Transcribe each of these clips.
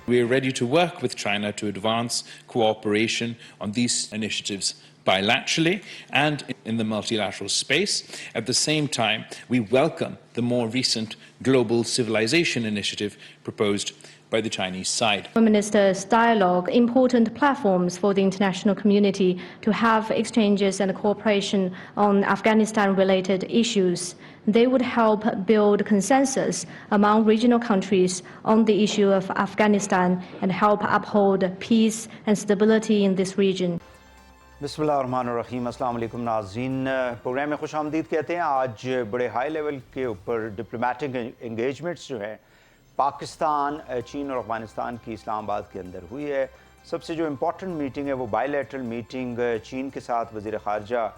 We are ready to work with China to advance cooperation on these initiatives bilaterally and in the multilateral space. At the same time, we welcome the more recent Global Civilization Initiative proposed by the Chinese side. Ministers' dialogue, important platforms for the international community to have exchanges and cooperation on Afghanistan-related issues. They would help build consensus among regional countries on the issue of Afghanistan and help uphold peace and stability in this region. بسم اللہ الرحمن الرحیم. السلام علیکم ناظرین. Programme میں خوش آمدید کہتے ہیں. آج بڑے ہائی لیول کے اوپر ڈپلومیٹک انگیجمنٹس جو ہے پاکستان، چین اور افغانستان کی اسلام آباد کے اندر ہوئی ہے. سب سے جو امپورٹنٹ میٹنگ ہے وہ بائی لیٹرل میٹنگ چین کے ساتھ وزیر خارجہ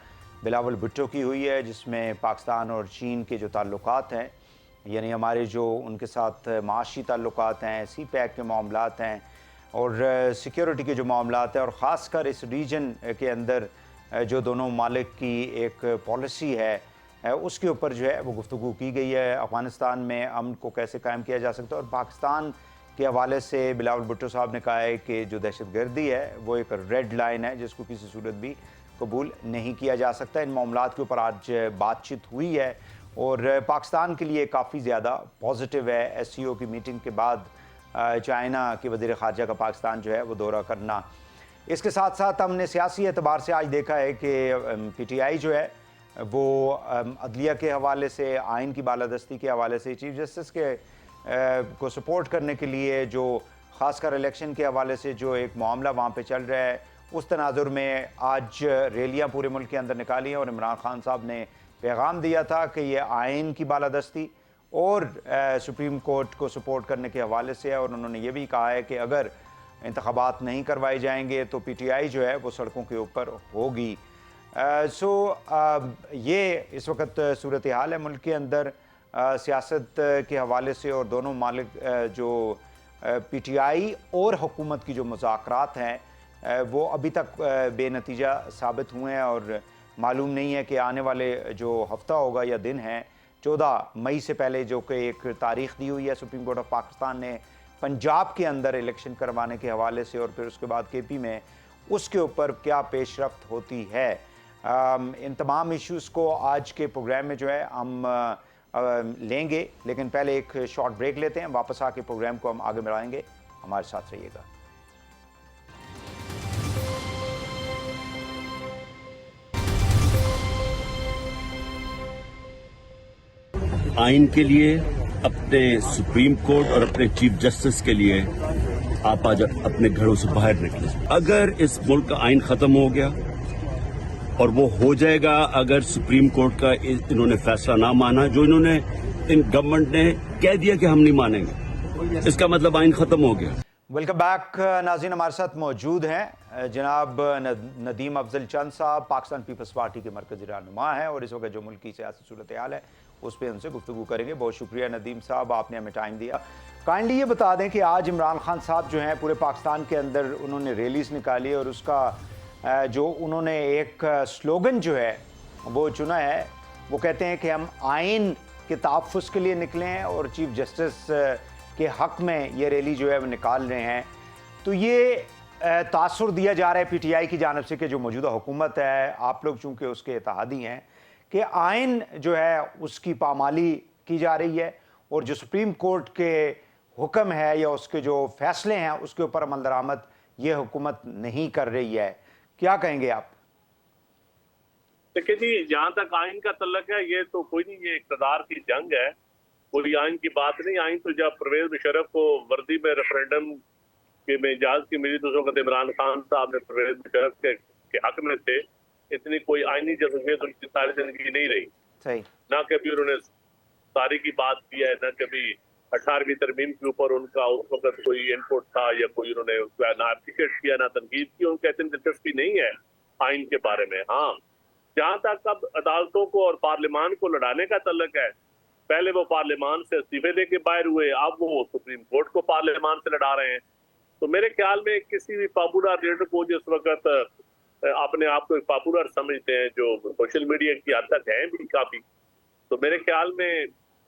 بلاول بھٹو کی ہوئی ہے، جس میں پاکستان اور چین کے جو تعلقات ہیں، یعنی ہمارے جو ان کے ساتھ معاشی تعلقات ہیں، سی پیک کے معاملات ہیں اور سیکیورٹی کے جو معاملات ہیں، اور خاص کر اس ریجن کے اندر جو دونوں ممالک کی ایک پالیسی ہے اس کے اوپر جو ہے وہ گفتگو کی گئی ہے. افغانستان میں امن کو کیسے قائم کیا جا سکتا ہے، اور پاکستان کے حوالے سے بلاول بھٹو صاحب نے کہا ہے کہ جو دہشت گردی ہے وہ ایک ریڈ لائن ہے جس کو کسی صورت بھی قبول نہیں کیا جا سکتا. ان معاملات کے اوپر آج بات چیت ہوئی ہے اور پاکستان کے لیے کافی زیادہ پازیٹیو ہے. ایس سی او کی میٹنگ کے بعد چائنا کے وزیر خارجہ کا پاکستان جو ہے وہ دورہ کرنا. اس کے ساتھ ساتھ ہم نے سیاسی اعتبار سے آج دیکھا ہے کہ پی ٹی آئی جو ہے وہ عدلیہ کے حوالے سے، آئین کی بالادستی کے حوالے سے، چیف جسٹس کے کو سپورٹ کرنے کے لیے جو خاص کر الیکشن کے حوالے سے جو ایک معاملہ وہاں پہ چل رہا ہے، اس تناظر میں آج ریلیاں پورے ملک کے اندر نکالی ہیں اور عمران خان صاحب نے پیغام دیا تھا کہ یہ آئین کی بالادستی اور سپریم کورٹ کو سپورٹ کرنے کے حوالے سے ہے. اور انہوں نے یہ بھی کہا ہے کہ اگر انتخابات نہیں کروائے جائیں گے تو پی ٹی آئی جو ہے وہ سڑکوں کے اوپر ہوگی. یہ اس وقت صورتحال ہے ملک کے اندر سیاست کے حوالے سے، اور دونوں ممالک جو پی ٹی آئی اور حکومت کی جو مذاکرات ہیں وہ ابھی تک بے نتیجہ ثابت ہوئے ہیں، اور معلوم نہیں ہے کہ آنے والے جو ہفتہ ہوگا یا دن ہیں 14 مئی سے پہلے، جو کہ ایک تاریخ دی ہوئی ہے سپریم کورٹ آف پاکستان نے پنجاب کے اندر الیکشن کروانے کے حوالے سے، اور پھر اس کے بعد کے پی میں، اس کے اوپر کیا پیش رفت ہوتی ہے. ان تمام ایشوز کو آج کے پروگرام میں جو ہے ہم لیں گے، لیکن پہلے ایک شارٹ بریک لیتے ہیں. واپس آ کے پروگرام کو ہم آگے بڑھائیں گے. ہمارے ساتھ رہیے گا. آئین کے لیے، اپنے سپریم کورٹ اور اپنے چیف جسٹس کے لیے آپ آج اپنے گھروں سے باہر نکلیں. اگر اس ملک کا آئین ختم ہو گیا، اور وہ ہو جائے گا اگر سپریم کورٹ کا انہوں نے فیصلہ نہ مانا، جو انہوں نے ان گورنمنٹ نے کہہ دیا کہ ہم نہیں مانیں گے، اس کا مطلب آئین ختم ہو گیا. ویلکم بیک ناظرین. ہمارے ساتھ موجود ہیں جناب ندیم افضل چند صاحب، پاکستان پیپلز پارٹی کے مرکزی رہنما ہیں، اور اس وقت جو ملک کی سیاسی صورتحال ہے اس پہ ان سے گفتگو کریں گے. بہت شکریہ ندیم صاحب، آپ نے ہمیں ٹائم دیا. کائنڈلی یہ بتا دیں کہ آج عمران خان صاحب جو ہیں پورے پاکستان کے اندر انہوں نے ریلیز نکالی، اور اس کا جو انہوں نے ایک سلوگن جو ہے وہ چنا ہے، وہ کہتے ہیں کہ ہم آئین کے تحفظ کے لیے نکلے ہیں اور چیف جسٹس کے حق میں یہ ریلی جو ہے وہ نکال رہے ہیں. تو یہ تاثر دیا جا رہا ہے پی ٹی آئی کی جانب سے کہ جو موجودہ حکومت ہے، آپ لوگ چونکہ اس کے اتحادی ہیں، کہ آئین جو ہے اس کی پامالی کی جا رہی ہے، اور جو سپریم کورٹ کے حکم ہے یا اس کے جو فیصلے ہیں اس کے اوپر عمل درآمد یہ حکومت نہیں کر رہی ہے. کیا کہیں گے آپ؟ دیکھیں جی، جہاں تک آئین کا تعلق ہے یہ تو کوئی نہیں، یہ اقتدار کی جنگ ہے، کوئی آئین کی بات نہیں. آئین تو جب پرویز مشرف کو وردی میں ریفرینڈم میں اجازت کی ملی تو اس وقت عمران خان صاحب نے پرویز مشرف کے حق میں تھے. اتنی کوئی آئینی جذبیت ان کی ساری زندگی نہیں رہی. صحیح. نہ کبھی انہوں نے ساری کی بات کی ہے، نہ کبھی 18ویں ترمیم کے اوپر ان کا اس وقت کوئی انپٹ تھا، یا کوئی انہوں نے نہ اپریشیٹ کیا نہ تنقید کی. ان کی اتنی دلچسپی نہیں ہے آئین کے بارے میں. ہاں، جہاں تک اب عدالتوں کو اور پارلیمان کو لڑانے کا تعلق ہے، پہلے وہ پارلیمان سے استعفے دے کے باہر ہوئے، اب وہ سپریم کورٹ کو پارلیمان سے لڑا رہے ہیں. تو میرے خیال میں کسی بھی پاپولر لیڈر کو جس وقت اپنے آپ کو ایک پاپولر سمجھتے ہیں، جو سوشل میڈیا کی حد تک ہیں بھی کافی، تو میرے خیال میں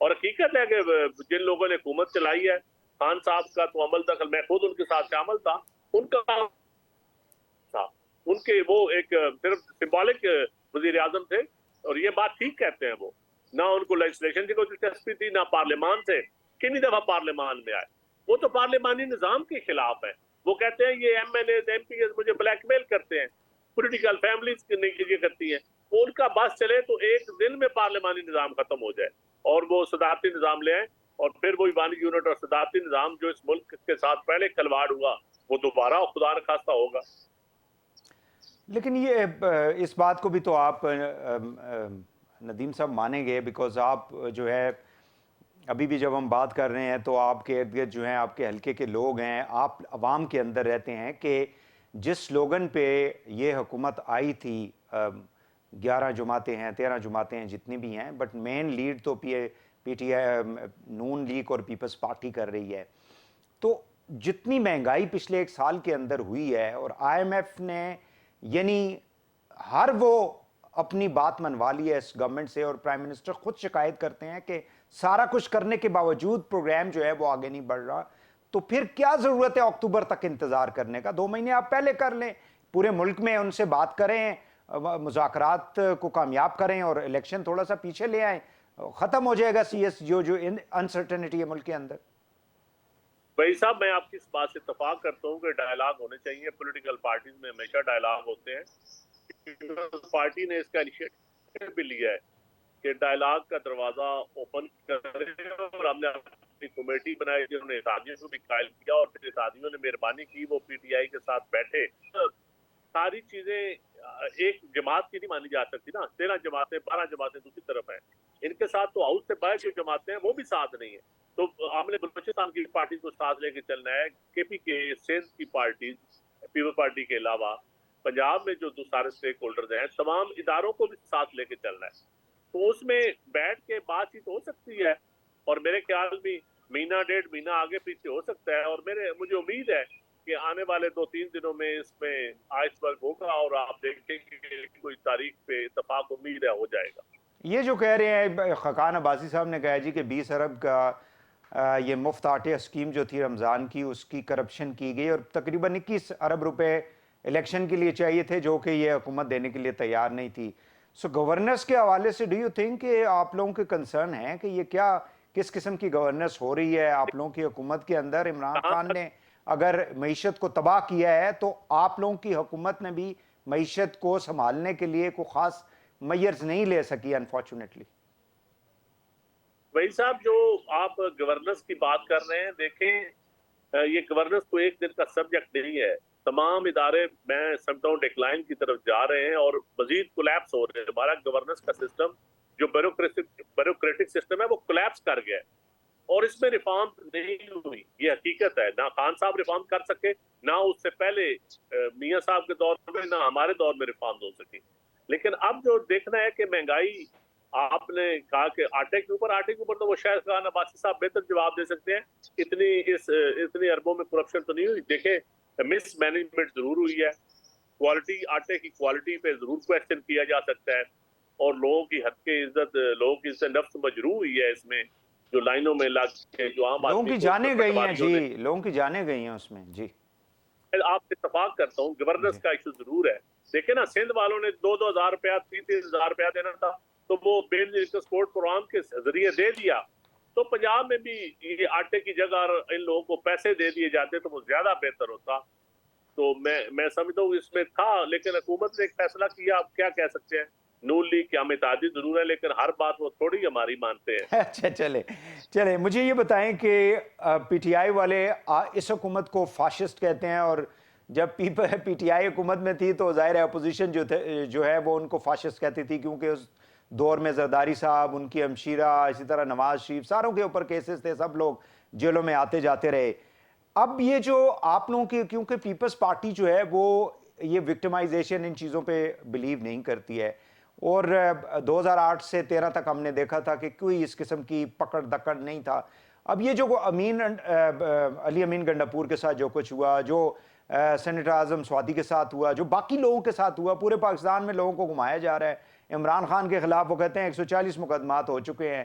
اور حقیقت ہے کہ جن لوگوں نے حکومت چلائی ہے، خان صاحب کا تو عمل دخل، میں خود ان کے ساتھ شامل تھا، ان کا تھا، ان کے وہ ایک صرف سمبولک وزیر اعظم تھے، اور یہ بات ٹھیک کہتے ہیں وہ، نہ ان کو لیجسلیشن کی کوئی دلچسپی تھی، نہ پارلیمان سے، کتنی دفعہ پارلیمان میں آئے، وہ تو پارلیمانی نظام کے خلاف ہے، وہ کہتے ہیں یہ M N As M P As مجھے بلیک میل کرتے ہیں، پولیٹیکل فیملیز یہ کرتی ہیں، وہ ان کا بس چلے تو ایک دن میں پارلیمانی نظام ختم ہو جائے اور وہ صدارتی نظام لے آئیں، اور پھر وہی بانی یونٹ اور صدارتی نظام جو اس ملک کے ساتھ پہلے کھلواڑ ہوا وہ دوبارہ خدا نخواستہ ہوگا۔ لیکن یہ اس بات کو بھی تو آپ ندیم صاحب مانیں گے، بیکاز آپ جو ہے ابھی بھی جب ہم بات کر رہے ہیں تو آپ کے ارد گرد جو ہیں آپ کے حلقے کے لوگ ہیں، آپ عوام کے اندر رہتے ہیں کہ جس سلوگن پہ یہ حکومت آئی تھی، 11 جماعتیں ہیں 13 جماعتیں ہیں جتنی بھی ہیں، بٹ مین لیڈ تو P T I Noon league اور پیپلز پارٹی کر رہی ہے، تو جتنی مہنگائی پچھلے ایک سال کے اندر ہوئی ہے، اور آئی ایم ایف نے یعنی ہر وہ اپنی بات منوا لی ہے اس گورنمنٹ سے، اور پرائم منسٹر خود شکایت کرتے ہیں کہ سارا کچھ کرنے کے باوجود پروگرام جو ہے وہ آگے نہیں بڑھ رہا، تو پھر کیا ضرورت ہے اکتوبر تک انتظار کرنے کا؟ 2 مہینے آپ پہلے کر لیں، پورے ملک میں ان سے بات کریں، مذاکرات کو کامیاب کریں اور الیکشن تھوڑا سا پیچھے لے آئیں، ختم ہو جائے گا سی ایس جو انسرٹنٹی ہے ملک کے اندر۔ بھائی صاحب، میں آپ کی اس بات سے اتفاق کرتا ہوں کہ ڈائلاگ ہونے چاہیے، پولیٹیکل پارٹیز میں ہمیشہ ڈائلاگ ہوتے ہیں، پارٹی نے اس کا انیشیٹو بھی لیا ہے کہ ڈائلاگ کا دروازہ اوپن کرے، اور ہم نے اپنی کمیٹی بنائی جنہوں نے اتحادیوں کو بھی قائل کیا، اور پھر اتحادیوں نے مہربانی کی وہ پی ٹی آئی کے ساتھ بیٹھے۔ ساری چیزیں ایک جماعت کی نہیں مانی جا سکتی نا، 13 جماعتیں 12 جماعتیں دوسری طرف ہیں، ان کے ساتھ تو ہاؤس سے باہر جو جماعتیں ہیں وہ بھی ساتھ نہیں ہیں، تو ہم نے بلوچستان کی پارٹی کو ساتھ لے کے چلنا ہے، کے پی کے سندھ کی پارٹیز پیپل پارٹی کے علاوہ پنجاب میں جو سارے اسٹیک ہولڈرز ہیں تمام اداروں کو بھی ساتھ لے کے چلنا ہے، تو اس میں بیٹھ کے بات چیت ہو سکتی ہے، اور میرے خیال میں مہینہ 1.5 مہینہ آگے پیچھے ہو سکتا ہے، اور مجھے امید ہے کہ آنے والے 2-3 دنوں میں اس میں آئس برگ ہوگا، اور آپ دیکھیں کہ کوئی تاریخ پہ اتفاق امید ہے ہو جائے گا۔ یہ جو کہہ رہے ہیں خاقان عباسی صاحب نے کہا جی کہ 20 ارب کا یہ مفت آٹے اسکیم جو تھی رمضان کی، اس کی کرپشن کی گئی، اور تقریباً 21 ارب روپے الیکشن کے لیے چاہیے تھے جو کہ یہ حکومت دینے کے لیے تیار نہیں تھی۔ سو گورننس کے حوالے سے ڈو یو تھنک کہ آپ لوگوں کے کنسرن ہیں کہ یہ کیا کس قسم کی گورننس ہو رہی ہے آپ لوگوں کی حکومت کے اندر؟ عمران خان نے اگر معیشت کو تباہ کیا ہے تو آپ لوگوں کی حکومت نے بھی معیشت کو سنبھالنے کے لیے کوئی خاص میئرز نہیں لے سکی انفارچونیٹلی۔ وہی صاحب، جو آپ گورننس کی بات کر رہے ہیں، دیکھیں یہ گورننس تو ایک دن کا سبجیکٹ نہیں ہے، تمام ادارے میں سمجھتا ہوں ڈکلائن کی طرف جا رہے ہیں اور مزید کولیپس ہو رہے ہیں۔ ہمارا گورننس کا سسٹم جو بیوروکریٹک سسٹم ہے وہ کولیپس کر گیا ہے، اور اس میں ریفارم نہیں ہوئی، یہ حقیقت ہے، نہ خان صاحب ریفارم کر سکے، نہ اس سے پہلے میاں صاحب کے دور میں، نہ ہمارے دور میں ریفارم ہو سکی۔ لیکن اب جو دیکھنا ہے کہ مہنگائی، آپ نے کہا کہ آٹے کے اوپر تو وہ شاید خان عباسی صاحب بہتر جواب دے سکتے ہیں، اتنی اربوں میں کرپشن تو نہیں ہوئی۔ دیکھیں مس مینجمنٹ ضرور ہوئی ہے، کوالٹی، آٹے کی کوالٹی پہ ضرور کویسچن کیا جا سکتا ہے، اور لوگوں کی حد کی عزت، لوگوں کی عزت نفس مجروح ہوئی ہے، اس میں جو لائنوں میں لگ کے جو عام لوگوں آدمی کی جانیں گئی ہیں جی، لوگوں کی جانیں گئی ہیں اس میں جی۔ آپ سے اتفاق کرتا ہوں گورننس کا ایشو ضرور ہے۔ دیکھیں نا، سندھ والوں نے 2-2 ہزار روپیہ 3-3 ہزار روپیہ دینا تھا تو وہ بین ایکسپورٹ پروگرام کے ذریعے دے دیا، تو پنجاب میں بھی یہ آٹے کی جگہ ان لوگوں کو پیسے دے دیے جاتے تو وہ زیادہ بہتر ہوتا۔ تو میں سمجھتا ہوں اس میں تھا، لیکن حکومت نے ایک فیصلہ کیا، آپ کیا کہہ سکتے ہیں، نون لیگ کی ہم اتحادی ضرور ہے لیکن ہر بات وہ تھوڑی ہماری مانتے ہیں۔ اچھا چلے مجھے یہ بتائیں کہ پی ٹی آئی والے اس حکومت کو فاشسٹ کہتے ہیں، اور جب پی ٹی آئی حکومت میں تھی تو ظاہر ہے اپوزیشن جو ہے وہ ان کو فاشسٹ کہتی تھی، کیونکہ اس دور میں زرداری صاحب، ان کی ہمشیرہ، اسی طرح نواز شریف، ساروں کے اوپر کیسز تھے، سب لوگ جیلوں میں آتے جاتے رہے۔ اب یہ جو آپ لوگوں کی، کیونکہ پیپلز پارٹی جو ہے وہ یہ وکٹمائزیشن ان چیزوں پہ بلیو نہیں کرتی ہے، اور 2008 سے 13 تک ہم نے دیکھا تھا کہ کوئی اس قسم کی پکڑ دکڑ نہیں تھا۔ اب یہ جو علی امین گنڈاپور کے ساتھ جو کچھ ہوا، جو سینیٹر اعظم سوادی کے ساتھ ہوا، جو باقی لوگوں کے ساتھ ہوا، پورے پاکستان میں لوگوں کو گھمایا جا رہا ہے۔ عمران خان کے خلاف وہ کہتے ہیں 140 مقدمات ہو چکے ہیں۔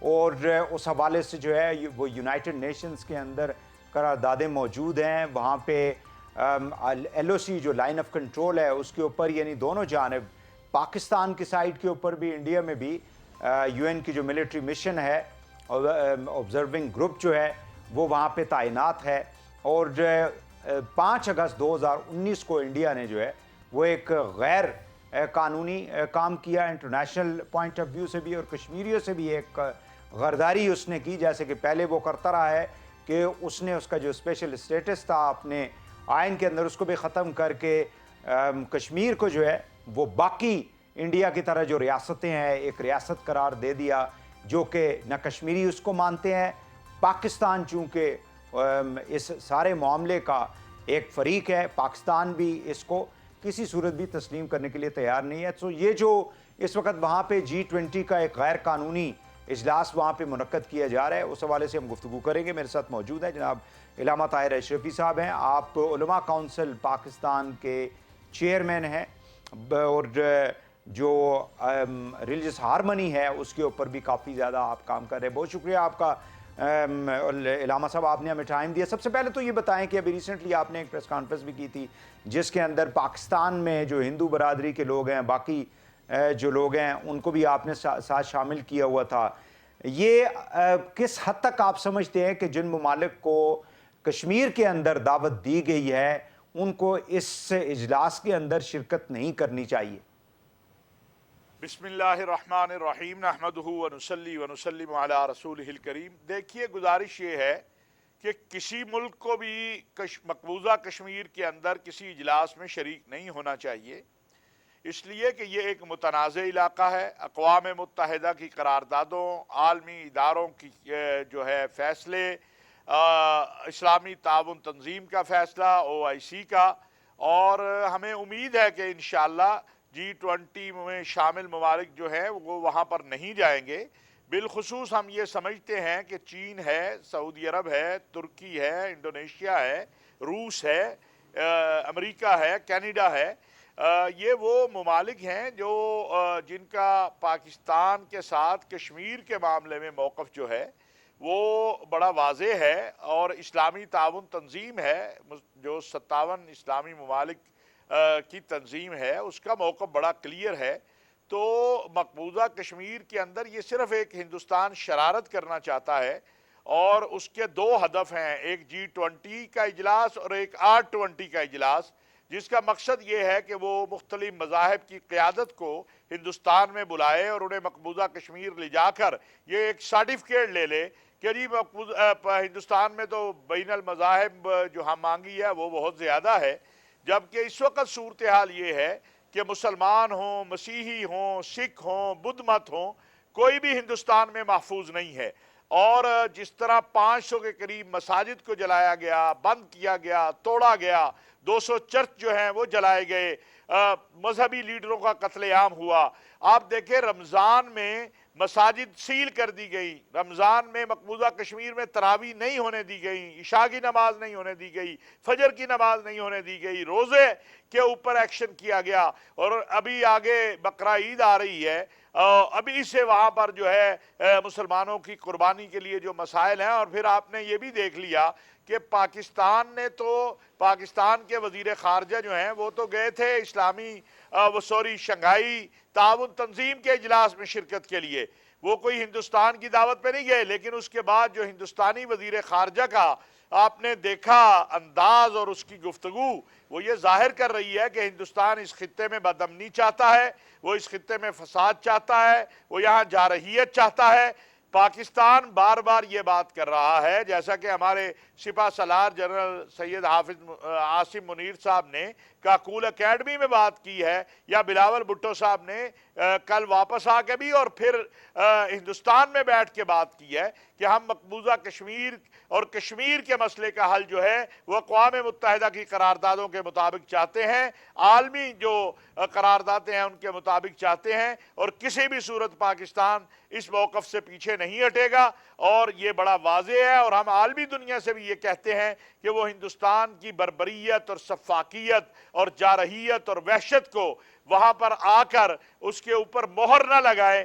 اور اس حوالے سے جو ہے وہ یونائٹڈ نیشنز کے اندر قراردادیں موجود ہیں. وہاں پہ ایل او سی جو لائن آف کنٹرول ہے اس کے اوپر یعنی دونوں جانب پاکستان کی سائڈ کے اوپر بھی انڈیا میں بھی یو این کی جو ملٹری مشن ہے آبزرونگ گروپ جو ہے وہ وہاں پہ تعینات ہے. اور 5 اگست 2019 کو انڈیا نے جو ہے وہ ایک غیر قانونی کام کیا انٹرنیشنل پوائنٹ آف ویو سے بھی اور کشمیریوں سے بھی ایک غرداری اس نے کی. جیسے کہ پہلے وہ کرتا رہا ہے کہ اس نے اس کا جو اسپیشل اسٹیٹس تھا اپنے آئین کے اندر اس کو بھی ختم کر کے کشمیر کو جو ہے وہ باقی انڈیا کی طرح جو ریاستیں ہیں ایک ریاست قرار دے دیا, جو کہ نہ کشمیری اس کو مانتے ہیں. پاکستان چونکہ اس سارے معاملے کا ایک فریق ہے, پاکستان بھی اس کو کسی صورت بھی تسلیم کرنے کے لیے تیار نہیں ہے. تو یہ جو اس وقت وہاں پہ G20 کا ایک غیر قانونی اجلاس وہاں پہ منعقد کیا جا رہا ہے, اس حوالے سے ہم گفتگو کریں گے. میرے ساتھ موجود ہیں جناب علامہ طاہر اشرفی صاحب ہیں, آپ علماء کونسل پاکستان کے چیئرمین ہیں اور جو ریلیجس ہارمنی ہے اس کے اوپر بھی کافی زیادہ آپ کام کر رہے ہیں. بہت شکریہ آپ کا علامہ صاحب, آپ نے ہمیں ٹائم دیا. سب سے پہلے تو یہ بتائیں کہ ابھی ریسنٹلی آپ نے ایک پریس کانفرنس بھی کی تھی جس کے اندر پاکستان میں جو ہندو برادری کے لوگ ہیں باقی جو لوگ ہیں ان کو بھی آپ نے ساتھ شامل کیا ہوا تھا. یہ کس حد تک آپ سمجھتے ہیں کہ جن ممالک کو کشمیر کے اندر دعوت دی گئی ہے ان کو اس اجلاس کے اندر شرکت نہیں کرنی چاہیے؟ بسم اللہ الرحمن الرحیم نحمدہ ونصلی ونسلم علی رسولہ الکریم. دیکھیے گزارش یہ ہے کہ کسی ملک کو بھی مقبوضہ کشمیر کے اندر کسی اجلاس میں شریک نہیں ہونا چاہیے, اس لیے کہ یہ ایک متنازع علاقہ ہے. اقوام متحدہ کی قراردادوں, عالمی اداروں کی جو ہے فیصلے, اسلامی تعاون تنظیم کا فیصلہ, OIC کا, اور ہمیں امید ہے کہ انشاءاللہ G20 میں شامل ممالک جو ہیں وہ وہاں پر نہیں جائیں گے. بالخصوص ہم یہ سمجھتے ہیں کہ چین ہے, سعودی عرب ہے, ترکی ہے, انڈونیشیا ہے, روس ہے, امریکہ ہے, کینیڈا ہے, یہ وہ ممالک ہیں جو جن کا پاکستان کے ساتھ کشمیر کے معاملے میں موقف جو ہے وہ بڑا واضح ہے. اور اسلامی تعاون تنظیم ہے جو 57 اسلامی ممالک کی تنظیم ہے, اس کا موقف بڑا کلیئر ہے. تو مقبوضہ کشمیر کے اندر یہ صرف ایک ہندوستان شرارت کرنا چاہتا ہے اور اس کے 2 ہدف ہیں, ایک G20 کا اجلاس اور ایک R20 کا اجلاس, جس کا مقصد یہ ہے کہ وہ مختلف مذاہب کی قیادت کو ہندوستان میں بلائے اور انہیں مقبوضہ کشمیر لے جا کر یہ ایک سرٹیفکیٹ لے لے کہ جی ہندوستان میں تو بین المذاہب جو ہم مانگی ہے وہ بہت زیادہ ہے. جبکہ اس وقت صورتحال یہ ہے کہ مسلمان ہوں, مسیحی ہوں, سکھ ہوں, بدھ مت ہوں, کوئی بھی ہندوستان میں محفوظ نہیں ہے. اور جس طرح 500 کے قریب مساجد کو جلایا گیا, بند کیا گیا, توڑا گیا, 200 چرچ جو ہیں وہ جلائے گئے, مذہبی لیڈروں کا قتل عام ہوا. آپ دیکھیں رمضان میں مساجد سیل کر دی گئی, رمضان میں مقبوضہ کشمیر میں تراویح نہیں ہونے دی گئی, عشاء کی نماز نہیں ہونے دی گئی, فجر کی نماز نہیں ہونے دی گئی, روزے کے اوپر ایکشن کیا گیا. اور ابھی آگے بقرہ عید آ رہی ہے, ابھی سے وہاں پر جو ہے مسلمانوں کی قربانی کے لیے جو مسائل ہیں. اور پھر آپ نے یہ بھی دیکھ لیا کہ پاکستان کے وزیر خارجہ جو ہیں وہ تو گئے تھے اسلامی شنگھائی تعاون تنظیم کے اجلاس میں شرکت کے لیے, وہ کوئی ہندوستان کی دعوت پہ نہیں گئے. لیکن اس کے بعد جو ہندوستانی وزیر خارجہ کا آپ نے دیکھا انداز اور اس کی گفتگو, وہ یہ ظاہر کر رہی ہے کہ ہندوستان اس خطے میں بدامنی چاہتا ہے, وہ اس خطے میں فساد چاہتا ہے, وہ یہاں جارحیت چاہتا ہے. پاکستان بار بار یہ بات کر رہا ہے, جیسا کہ ہمارے سپہ سالار جنرل سید حافظ عاصم منیر صاحب نے کاکول اکیڈمی میں بات کی ہے, یا بلاول بھٹو صاحب نے کل واپس آ کے بھی اور پھر ہندوستان میں بیٹھ کے بات کی ہے کہ ہم مقبوضہ کشمیر اور کشمیر کے مسئلے کا حل جو ہے وہ اقوام متحدہ کی قراردادوں کے مطابق چاہتے ہیں, عالمی جو قراردادیں ہیں ان کے مطابق چاہتے ہیں, اور کسی بھی صورت پاکستان اس موقف سے پیچھے نہیں ہٹے گا. اور یہ بڑا واضح ہے, اور ہم عالمی دنیا سے بھی یہ کہتے ہیں کہ وہ ہندوستان کی بربریت اور سفاکیت اور جارحیت اور وحشت کو وہاں پر آ کر اس کے اوپر مہر نہ لگائے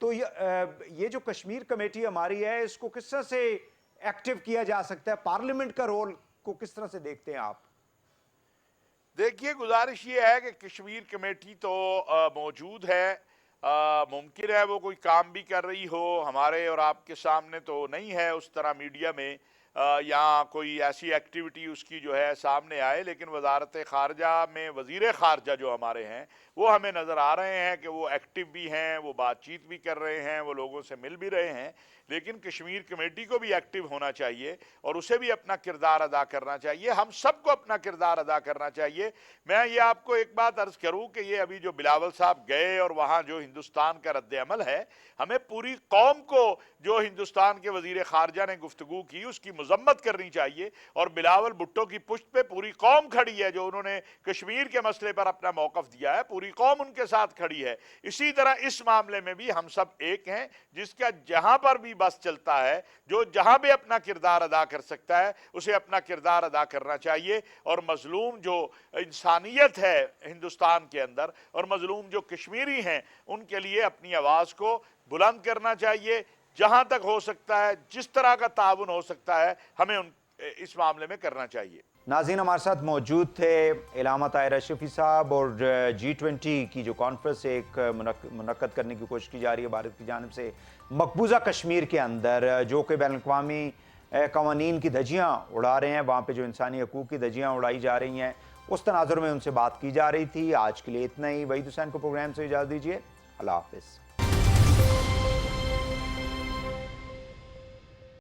تو یہ جو کشمیر کمیٹی ہماری ہے اس کو کس طرح سے ایکٹیو کیا جا سکتا ہے؟ پارلیمنٹ کا رول کو کس طرح سے دیکھتے ہیں آپ؟ دیکھیے گزارش یہ ہے کہ کشمیر کمیٹی تو موجود ہے، ممکن ہے وہ کوئی کام بھی کر رہی ہو، ہمارے اور آپ کے سامنے تو نہیں ہے اس طرح میڈیا میں یا کوئی ایسی ایکٹیویٹی اس کی جو ہے سامنے آئے، لیکن وزارت خارجہ میں وزیر خارجہ جو ہمارے ہیں وہ ہمیں نظر آ رہے ہیں کہ وہ ایکٹیو بھی ہیں، وہ بات چیت بھی کر رہے ہیں، وہ لوگوں سے مل بھی رہے ہیں، لیکن کشمیر کمیٹی کو بھی ایکٹیو ہونا چاہیے اور اسے بھی اپنا کردار ادا کرنا چاہیے، ہم سب کو اپنا کردار ادا کرنا چاہیے۔ میں یہ آپ کو ایک بات عرض کروں کہ یہ ابھی جو بلاول صاحب گئے اور وہاں جو ہندوستان کا رد عمل ہے، ہمیں پوری قوم کو جو ہندوستان کے وزیر خارجہ نے گفتگو کی اس کی مذمت کرنی چاہیے، اور بلاول بھٹو کی پشت پہ پوری قوم کھڑی ہے، جو انہوں نے کشمیر کے مسئلے پر اپنا موقف دیا ہے پوری قوم ان کے ساتھ کھڑی ہے۔ اسی طرح اس معاملے میں بھی ہم سب ایک ہیں، جس کا جہاں پر بھی بس چلتا ہے، جو جہاں بھی اپنا کردار ادا کر سکتا ہے اسے اپنا کردار ادا کرنا چاہیے، اور مظلوم جو انسانیت ہے ہندوستان کے اندر اور مظلوم جو کشمیری ہیں ان کے لیے اپنی آواز کو بلند کرنا چاہیے، جہاں تک ہو سکتا ہے جس طرح کا تعاون ہو سکتا ہے ہمیں اس معاملے میں کرنا چاہیے۔ ناظرین ہمارے ساتھ موجود تھے علامہ طاہر اشرفی صاحب، اور G20 کی جو کانفرنس ایک منعقد کرنے کی کوشش کی جا رہی ہے بھارت کی جانب سے مقبوضہ کشمیر کے اندر، جو کہ بین الاقوامی قوانین کی دھجیاں اڑا رہے ہیں، وہاں پہ جو انسانی حقوق کی دھجیاں اڑائی جا رہی ہیں، اس تناظر میں ان سے بات کی جا رہی تھی۔ آج کے لیے اتنا ہی، وحید حسین کو پروگرام سے اجازت دیجیے، اللہ حافظ۔